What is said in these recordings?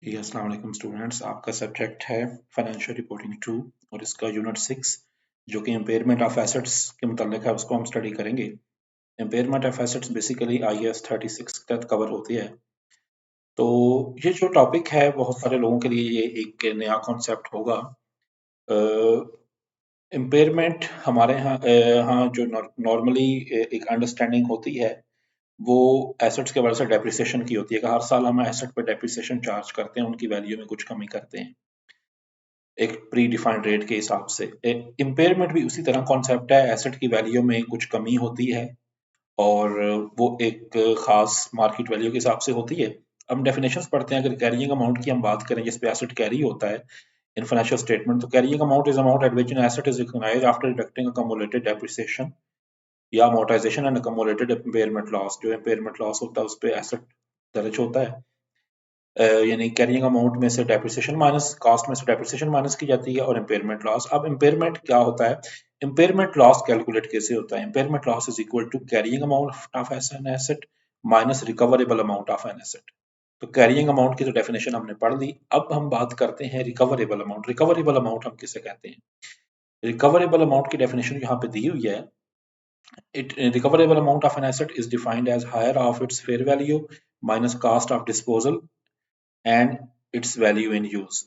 जी, अस्सलाम वालेकुम स्टूडेंट्स। आपका सब्जेक्ट है फाइनेंशियल रिपोर्टिंग 2 और इसका यूनिट 6 जो कि इम्पेयरमेंट ऑफ एसेट्स के मुताल्लिक है उसको हम स्टडी करेंगे। Impairment of assets basically IAS 36 के तहत कवर होती है। तो ये जो टॉपिक है बहुत सारे लोगों के लिए ये एक नया कॉन्सेप्ट होगा। इम्पेयरमेंट हमारे यहाँ जो नॉर्मली एक अंडरस्टैंडिंग होती है वो एसेट्स के वजह से डेप्रिसिएशन की होती है कि हर साल हम एसेट पर डेप्रिसिएशन चार्ज करते हैं, उनकी वैल्यू में कुछ कमी करते हैं एक प्री डिफाइंड रेट के हिसाब से। इम्पेयरमेंट भी उसी तरह कॉन्सेप्ट है, एसेट की वैल्यू में कुछ कमी होती है और वो एक खास मार्केट वैल्यू के हिसाब से होती है। हम डेफिनेशंस पढ़ते हैं। अगर कैरिंग अमाउंट की हम बात करें जिस पे एसेट कैरी होता है इन फाइनेंशियल स्टेटमेंट, तो carrying amount is amount at which an asset is recognised after deducting accumulated depreciation या amortisation and accumulated impairment loss. जो इम्पेयरमेंट लॉस होता है उस पे एसेट दर्ज होता है। यानी कैरिंग अमाउंट में से डेप्रिसिएशन माइनस कॉस्ट में से डेप्रिसिएशन माइनस की जाती है और इम्पेयरमेंट लॉस। अब इम्पेयरमेंट क्या होता है, इम्पेयरमेंट लॉस कैलकुलेट कैसे होता है? Impairment loss is equal to carrying amount of an asset minus recoverable amount of an asset. तो कैरिंग अमाउंट की तो डेफिनेशन हमने पढ़ ली। अब हम बात करते हैं रिकवरेबल अमाउंट। रिकवरेबल अमाउंट हम किसे कहते हैं? रिकवरेबल अमाउंट की डेफिनेशन यहाँ पे दी हुई है। It recoverable amount of an asset is defined as higher of its fair value minus cost of disposal and it's value in use.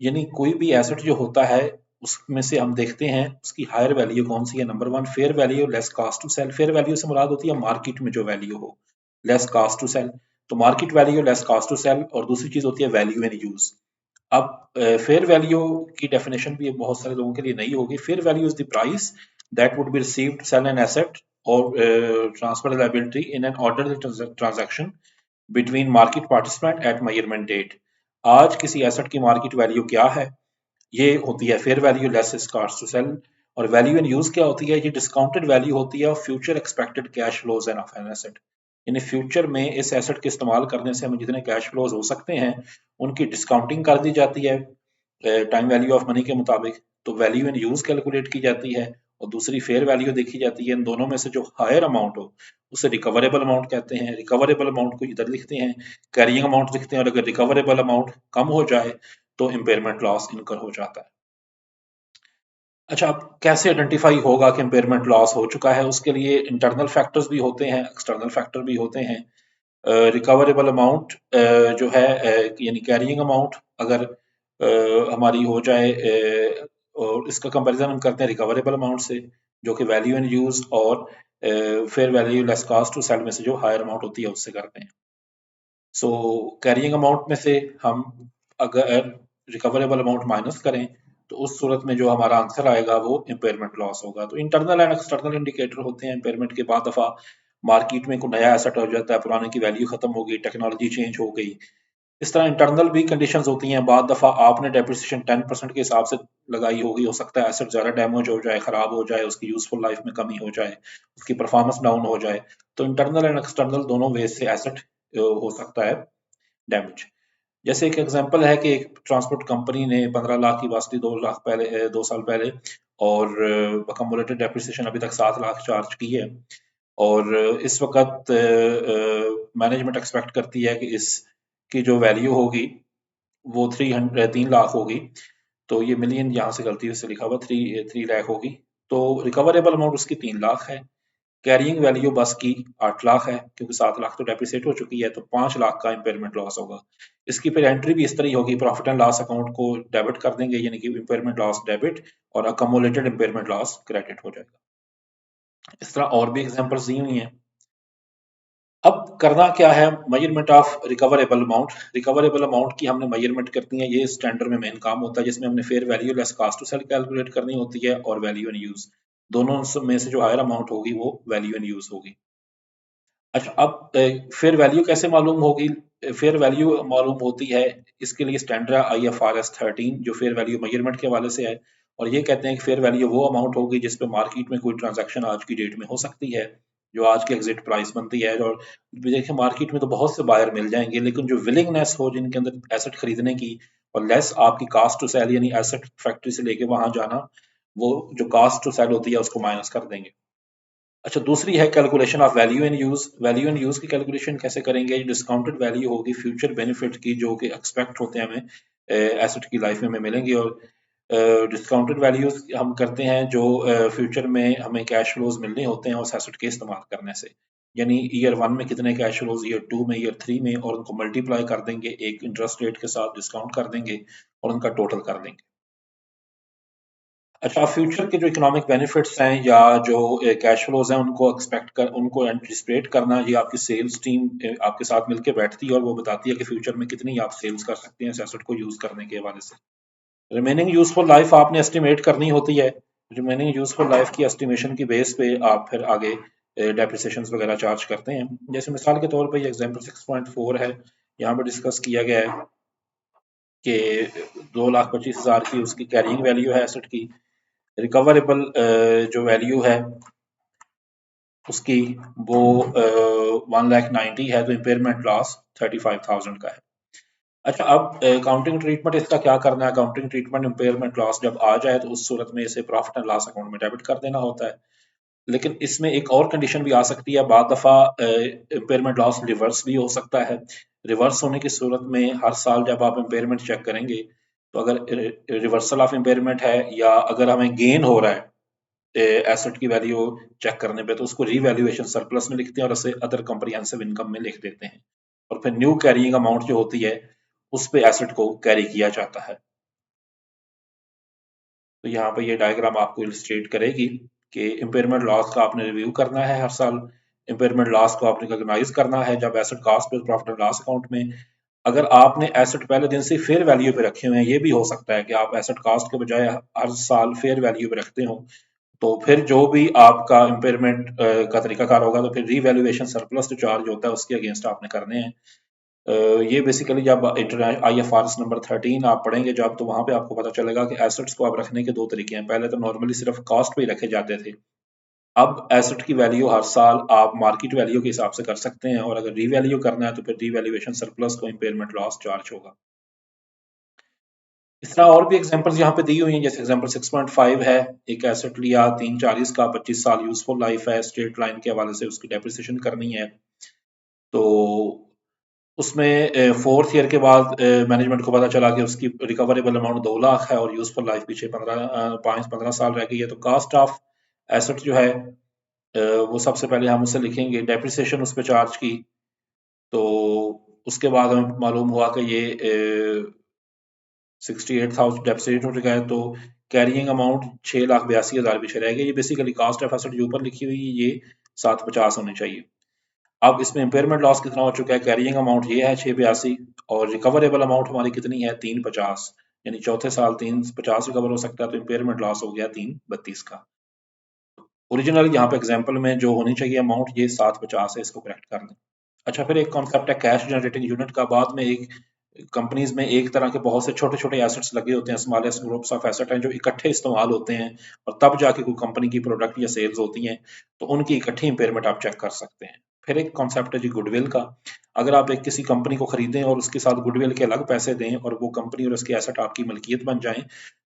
यानी कोई भी एसेट जो होता है उसमें से हम देखते हैं उसकी हायर वैल्यू कौन सी है। Number one, fair value less cost to sell. Fair value से मुराद होती है मार्केट में जो वैल्यू हो, लेस कॉस्ट टू सेल। तो market value less cost to sell. और दूसरी चीज होती है वैल्यू इन यूज। अब फेयर वैल्यू की डेफिनेशन भी बहुत सारे लोगों के लिए नहीं होगी। Fair value is the price that would be received sell an asset or transfer liability in an order transaction between market participant at measurement date. आज किसी एसेट की मार्केट वैल्यू क्या है, ये होती है fair value less cost to sell. और value in use क्या होती है? ये डिस्काउंटेड वैल्यू होती है future expected cash flows end of an asset. यानी फ्यूचर में इस एसेट के इस्तेमाल करने से हमें जितने कैश फ्लोज हो सकते हैं उनकी डिस्काउंटिंग कर दी जाती है टाइम वैल्यू ऑफ मनी के मुताबिक। तो वैल्यू इन यूज कैलकुलेट की जाती है और दूसरी फेयर वैल्यू देखी जाती है। इन दोनों में से जो हायर अमाउंट हो उसे रिकवरेबल अमाउंट कहते हैं। रिकवरेबल अमाउंट को इधर लिखते हैं, कैरिंग अमाउंट लिखते हैं। और अगर रिकवरेबल अमाउंट कम हो जाए तो इम्पेयरमेंट लॉस इनकर हो जाता है। अच्छा, अब कैसे आइडेंटिफाई होगा कि इम्पेयरमेंट लॉस हो चुका है? उसके लिए इंटरनल फैक्टर्स भी होते हैं, एक्सटर्नल फैक्टर भी होते हैं। रिकवरेबल अमाउंट जो है यानी कैरिंग अमाउंट अगर हमारी हो जाए और इसका कंपैरिजन हम करते हैं रिकवरेबल अमाउंट से जो कि वैल्यू इन यूज और fair value less cost to sell में से जो हायर अमाउंट होती है उससे करते हैं। सो कैरिंग अमाउंट में से हम अगर रिकवरेबल अमाउंट माइनस करें तो उस सूरत में जो हमारा आंसर आएगा वो इम्पेयरमेंट लॉस होगा। तो इंटरनल एंड एक्सटर्नल इंडिकेटर होते हैं इम्पेयरमेंट के। बाद दफा मार्केट में कोई नया एसेट हो जाता है, पुराने की वैल्यू खत्म हो गई, टेक्नोलॉजी चेंज हो गई। इस तरह इंटरनल भी कंडीशंस होती हैं। बाद दफा आपने डेप्रिसिएशन 10% के हिसाब से लगाई होगी, हो सकता है एसेट ज्यादा डैमेज हो जाए, खराब हो जाए, उसकी यूजफुल लाइफ में कमी हो जाए, उसकी परफॉर्मेंस डाउन हो जाए। तो इंटरनल एंड एक्सटर्नल दोनों वे से एसेट हो सकता है डैमेज। जैसे एक एग्जांपल है कि एक ट्रांसपोर्ट कंपनी ने 15 लाख की वास्ती 2 लाख पहले 2 साल पहले और अकम्युलेटेड डेप्रिसिएशन अभी तक 7 लाख चार्ज की है। और इस वक्त मैनेजमेंट एक्सपेक्ट करती है कि इसकी जो वैल्यू होगी वो 3 लाख होगी। तो ये मिलियन यहाँ से गलती से लिखा हुआ 3 लाख होगी। तो रिकवरेबल अमाउंट उसकी 3 लाख है। कैरिंग वैल्यू बस की 8 लाख है क्योंकि 7 लाख तो डेप्रिसिएट हो चुकी है, तो 5 लाख का इम्पेयरमेंट लॉस होगा। इसकी फिर एंट्री भी इस तरह होगी, प्रॉफिट एंड लॉस अकाउंट को डेबिट कर देंगे यानी कि इम्पेयरमेंट लॉस डेबिट और अकम्युलेटेड इम्पेयरमेंट लॉस क्रेडिट हो जाएगा। इस तरह और भी एग्जांपल्स दी हुई हैं। अब करना क्या है, measurement of recoverable amount. Recoverable amount की हमने मेजरमेंट करती है, ये स्टैंडर्ड में मेन काम होता है जिसमें हमने fair value less cost to sell calculate करनी होती है और वैल्यू इन यूज। दोनों में से जो हायर अमाउंट होगी वो वैल्यू इन यूज होगी। अच्छा, अब फेयर वैल्यू कैसे मालूम होगी? फेयर वैल्यू मालूम होती है, इसके लिए स्टैंडर्ड IFRS 13 जो फेयर वैल्यू मेजरमेंट के हवाले से है। और ये कहते हैं कि फेयर वैल्यू वो अमाउंट होगी जिस पे मार्केट में कोई ट्रांजैक्शन आज की डेट में हो सकती है, जो आज की एग्जिट प्राइस बनती है। और देखिए मार्केट में तो बहुत से बायर मिल जाएंगे, लेकिन जो विलिंगनेस हो जिनके अंदर एसेट खरीदने की और लेस आपकी कास्ट टू सेल यानी एसेट फैक्ट्री से लेके वहां जाना, वो जो कास्ट टू सेल होती है उसको माइनस कर देंगे। अच्छा, दूसरी है calculation of value in use. Value in use की कैलकुलेशन कैसे करेंगे? डिस्काउंटेड वैल्यू होगी फ्यूचर बेनिफिट की, जो कि एक्सपेक्ट होते हैं हमें एसेट की लाइफ में हमें मिलेंगी। और डिस्काउंटेड वैल्यूज हम करते हैं जो फ्यूचर में हमें कैश फ्लोज मिलने होते हैं उस एसेट के इस्तेमाल करने से। यानी ईयर 1 में कितने कैश फ्लोज, ईयर 2 में, ईयर 3 में, और उनको मल्टीप्लाई कर देंगे एक इंटरेस्ट रेट के साथ, डिस्काउंट कर देंगे और उनका टोटल कर देंगे। अच्छा, फ्यूचर के जो इकोनॉमिक बेनिफिट्स हैं या जो कैश फ्लोज हैं उनको एक्सपेक्ट कर, उनको एंटिसिपेट करना, ये आपकी सेल्स टीम आपके साथ मिलकर बैठती है और वो बताती है कि फ्यूचर में कितनी आप सेल्स कर सकते हैं इस एसेट को यूज करने के हवाले से। रिमेनिंग यूजफुल लाइफ आपने एस्टिमेट करनी होती है। रिमेनिंग यूजफुल लाइफ की एस्टिमेशन की बेस पे आप फिर आगे डेप्रिसिएशंस वगैरह चार्ज करते हैं। जैसे मिसाल के तौर पर ये एग्जांपल 6.4 है, यहाँ पर डिस्कस किया गया है कि 2,25,000 की उसकी कैरिंग वैल्यू है एसेट की। रिकवरेबल जो वैल्यू है उसकी वो 1,90,000 है, तो इम्पेयरमेंट लॉस 35,000 का है। अच्छा, अब अकाउंटिंग ट्रीटमेंट इसका क्या करना है? अकाउंटिंग ट्रीटमेंट इम्पेयरमेंट लॉस जब आ जाए तो उस सूरत में इसे प्रॉफिट एंड लॉस अकाउंट में डेबिट कर देना होता है। लेकिन इसमें एक और कंडीशन भी आ सकती है, बाद दफा इम्पेयरमेंट लॉस रिवर्स भी हो सकता है। रिवर्स होने की सूरत में हर साल जब आप इम्पेयरमेंट चेक करेंगे, तो अगर रिवर्सल ऑफ इम्पेयरमेंट है या अगर हमें गेन हो रहा है एसेट की वैल्यू चेक करने पे, तो उसको रीवैल्यूएशन सरप्लस में लिखते हैं और उसे अदर कॉम्प्रिहेंसिव इनकम में लिख देते हैं। और फिर न्यू कैरिंग अमाउंट जो होती है उस पे एसेट को कैरी किया जाता है। तो यहाँ पे ये डायग्राम आपको इलस्ट्रेट करेगी कि इम्पेयरमेंट लॉस का आपने रिव्यू करना है हर साल। इम्पेयरमेंट लॉस को आपने रिकॉग्नाइज करना है जब एसेट कॉस्ट पे प्रॉफिट एंड लॉस अकाउंट में। अगर आपने एसेट पहले दिन से फेयर वैल्यू पे रखे हुए हैं, ये भी हो सकता है कि आप एसेट कॉस्ट के बजाय हर साल फेयर वैल्यू पे रखते हो, तो फिर जो भी आपका इम्पेयरमेंट का तरीकाकार होगा, तो फिर रीवैल्यूएशन सरप्लस जो चार्ज होता है उसके अगेंस्ट आपने करने हैं। ये बेसिकली जब IFRS नंबर 13 आप पढ़ेंगे जब, तो वहां पे आपको पता चलेगा कि एसेट्स को आप रखने के दो तरीके हैं। पहले तो नॉर्मली सिर्फ कॉस्ट पे ही रखे जाते थे। अब एसेट की वैल्यू हर साल आप मार्केट वैल्यू के हिसाब से कर सकते हैं, और अगर रीवैल्यू करना है तो फिर रीवैल्यूएशन सरप्लस को इम्पेयरमेंट लॉस चार्ज होगा। इस तरह और भी एग्जांपल्स यहाँ पे दी हुई हैं, जैसे एग्जांपल 6.5 है, एक एसेट लिया 340 का, 25 साल यूजफुल लाइफ है, स्ट्रेट लाइन के हवाले से उसकी डेप्रिसिएशन करनी है। तो उसमें फोर्थ ईयर के बाद मैनेजमेंट को पता चला कि उसकी रिकवरेबल अमाउंट 2 लाख है और यूजफुल लाइफ पीछे 15 साल रह गई है। तो कास्ट ऑफ एसेट जो है वो सबसे पहले हम उसे लिखेंगे, डेप्रिसिएशन उस पर चार्ज की। तो उसके बाद हमें मालूम हुआ कि ये 68,000 डेप्रिसिएट हो चुका है, तो कैरिंग अमाउंट 6,82,000 पीछे रह गई। ये बेसिकली कास्ट ऑफ एसेट जो ऊपर लिखी हुई है ये 750 होनी चाहिए। अब इसमें इम्पेयरमेंट लॉस कितना हो चुका है? कैरिंग अमाउंट ये है 682, और रिकवरेबल अमाउंट हमारी कितनी है? 350। यानी चौथे साल 350 रिकवर हो सकता है, तो इम्पेयरमेंट लॉस हो गया 332 का। ओरिजिनल यहाँ पे एग्जाम्पल में जो होनी चाहिए अमाउंट ये 750 है, इसको करेक्ट कर दें। अच्छा, फिर एक कॉन्सेप्ट है कैश जनरेटिंग यूनिट का। बाद में एक कंपनीज में एक तरह के बहुत से छोटे छोटे एसेट्स लगे होते हैं, स्मॉलेस्ट ग्रुप्स ऑफ एसेट हैं जो इकट्ठे इस्तेमाल होते हैं, और तब जाके कोई कंपनी की प्रोडक्ट या सेल्स होती हैं, तो उनकी इकट्ठी इंपेयरमेंट आप चेक कर सकते हैं। फिर एक कॉन्सेप्ट है जी गुडविल का। अगर आप एक किसी कंपनी को खरीदें और उसके साथ गुडविल के अलग पैसे दें और वो कंपनी और उसके एसेट आपकी मलकियत बन जाएं,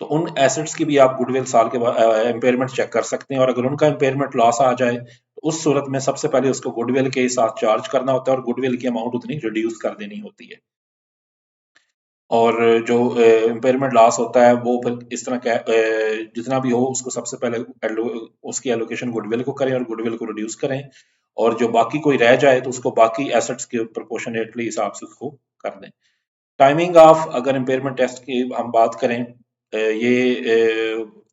तो उन एसेट्स की भी आप गुडविल साल के बाद इम्पेयरमेंट चेक कर सकते हैं। और अगर उनका इम्पेयरमेंट लॉस आ जाए तो उस सूरत में सबसे पहले उसको गुडविल के साथ चार्ज करना होता है और गुडविल की अमाउंट उतनी रिड्यूस कर देनी होती है। और जो इम्पेयरमेंट लॉस होता है वो फिर इस तरह का जितना भी हो उसको सबसे पहले उसकी एलोकेशन गुडविल को करें और गुडविल को रिड्यूस करें, और जो बाकी कोई रह जाए तो उसको बाकी एसेट्स के प्रोपोर्शनेटली हिसाब से उसको कर दें। टाइमिंग ऑफ अगर इम्पेयरमेंट टेस्ट की हम बात करें,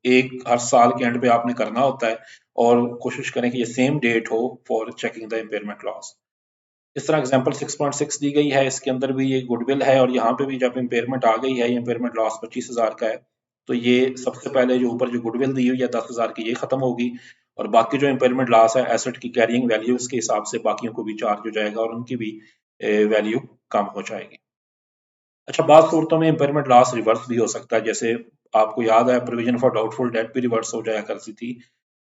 एक हर साल के एंड पे आपने करना होता है, और कोशिश करें कि ये सेम डेट हो for checking the impairment loss. इस तरह एग्जांपल 6.6 दी गई है, इसके अंदर भी ये गुडविल है, और यहाँ पे भी जब इम्पेयरमेंट आ गई है, ये इम्पेयरमेंट लॉस 25,000 का है, तो ये सबसे पहले जो ऊपर जो गुडविल दी हुई है 10,000 की, ये खत्म होगी, और बाकी जो इम्पेयरमेंट लॉस है एसेट की कैरिंग वैल्यू के हिसाब से बाकियों को भी चार्ज हो जाएगा और उनकी भी वैल्यू कम हो जाएगी। अच्छा, बाद सूरतों में इम्पेयरमेंट लॉस रिवर्स भी हो सकता है, जैसे आपको याद है प्रोविजन फॉर डाउटफुल डेट भी रिवर्स हो जाया करती थी।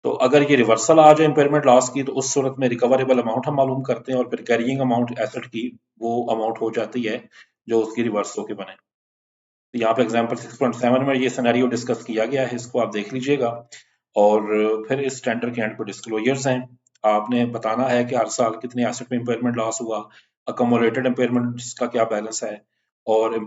तो अगर ये रिवर्सल आ जाए इम्पेयरमेंट लॉस की, तो उस सूरत में रिकवरेबल अमाउंट हम मालूम करते हैं, और फिर कैरिंग अमाउंट एसेट की वो अमाउंट हो जाती है जो उसकी रिवर्स होके बने। तो यहाँ पे एग्जांपल 6.7 में ये सिनेरियो डिस्कस किया गया है, इसको आप देख लीजिएगा। और फिर इस टेंडर के एंड पे डिस्क्लोजर्स हैं। आपने बताना है कि हर साल कितने एसेट में इम्पेयरमेंट लॉस हुआ, अकोमोलेटेड इम्पेयरमेंट्स का क्या बैलेंस है, और